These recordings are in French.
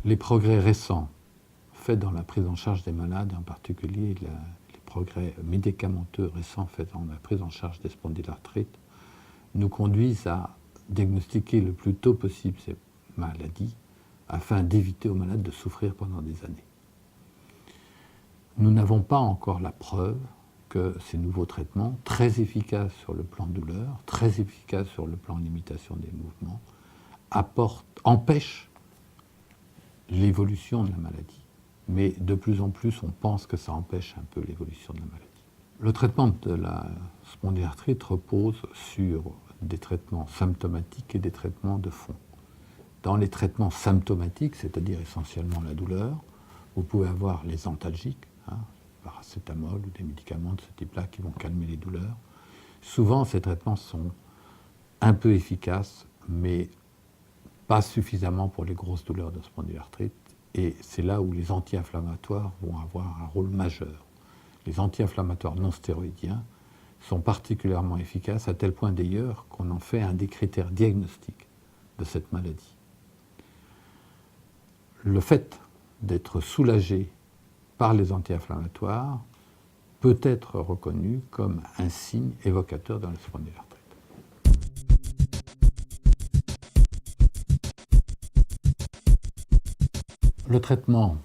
Les progrès récents faits dans la prise en charge des malades, en particulier les progrès médicamenteux récents faits dans la prise en charge des spondylarthrites, nous conduisent à diagnostiquer le plus tôt possible ces maladies afin d'éviter aux malades de souffrir pendant des années. Nous n'avons pas encore la preuve que ces nouveaux traitements, très efficaces sur le plan douleur, très efficaces sur le plan limitation des mouvements, empêchent l'évolution de la maladie. Mais de plus en plus, on pense que ça empêche un peu l'évolution de la maladie. Le traitement de la spondylarthrite repose sur des traitements symptomatiques et des traitements de fond. Dans les traitements symptomatiques, c'est-à-dire essentiellement la douleur, vous pouvez avoir les antalgiques, paracétamol ou des médicaments de ce type-là qui vont calmer les douleurs. Souvent, ces traitements sont un peu efficaces, mais pas suffisamment pour les grosses douleurs de spondylarthrite. Et c'est là où les anti-inflammatoires vont avoir un rôle majeur. Les anti-inflammatoires non stéroïdiens sont particulièrement efficaces, à tel point d'ailleurs qu'on en fait un des critères diagnostiques de cette maladie. Le fait d'être soulagé par les anti-inflammatoires peut être reconnu comme un signe évocateur de la spondylarthrite. Le traitement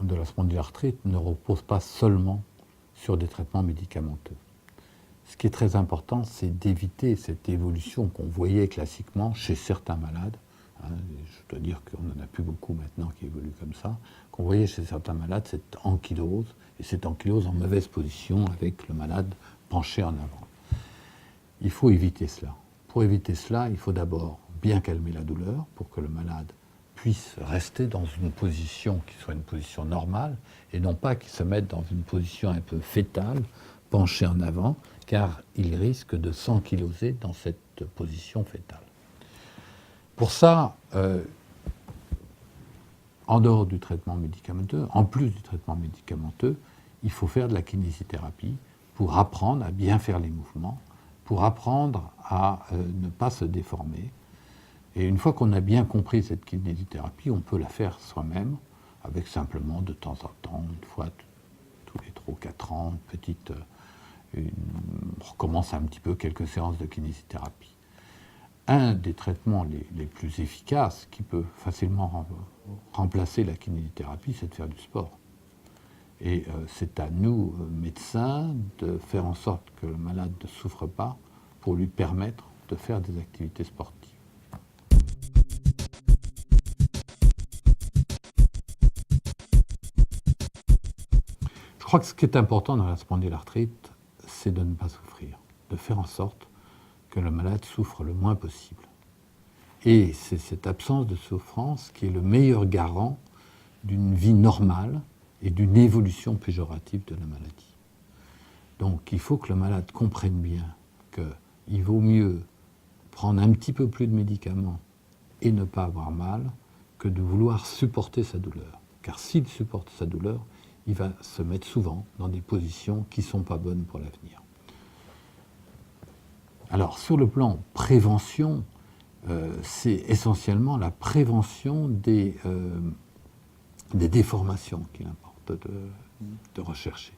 de la spondylarthrite ne repose pas seulement sur des traitements médicamenteux. Ce qui est très important, c'est d'éviter cette évolution qu'on voyait classiquement chez certains malades. Je dois dire qu'on n'en a plus beaucoup maintenant qui évoluent comme ça. Qu'on voyait chez certains malades cette ankylose, et cette ankylose en mauvaise position avec le malade penché en avant. Il faut éviter cela. Pour éviter cela, il faut d'abord bien calmer la douleur pour que le malade puisse rester dans une position qui soit une position normale et non pas qu'il se mette dans une position un peu fétale, penché en avant, car il risque de s'ankyloser dans cette position fétale. Pour ça, en dehors du traitement médicamenteux, en plus du traitement médicamenteux, il faut faire de la kinésithérapie pour apprendre à bien faire les mouvements, pour apprendre à ne pas se déformer. Et une fois qu'on a bien compris cette kinésithérapie, on peut la faire soi-même, avec simplement de temps en temps, une fois tous les 3 ou 4 ans, on recommence un petit peu quelques séances de kinésithérapie. Un des traitements les plus efficaces qui peut facilement remplacer la kinésithérapie, c'est de faire du sport. Et c'est à nous, médecins, de faire en sorte que le malade ne souffre pas pour lui permettre de faire des activités sportives. Je crois que ce qui est important dans la spondylarthrite, c'est de ne pas souffrir, de faire en sorte que le malade souffre le moins possible. Et c'est cette absence de souffrance qui est le meilleur garant d'une vie normale et d'une évolution péjorative de la maladie. Donc il faut que le malade comprenne bien qu'il vaut mieux prendre un petit peu plus de médicaments et ne pas avoir mal que de vouloir supporter sa douleur. Car s'il supporte sa douleur, il va se mettre souvent dans des positions qui ne sont pas bonnes pour l'avenir. Alors, sur le plan prévention, c'est essentiellement la prévention des déformations qu'il importe de rechercher.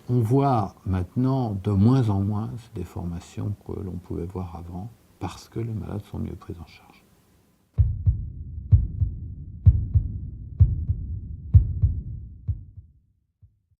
On voit maintenant de moins en moins ces déformations que l'on pouvait voir avant parce que les malades sont mieux pris en charge.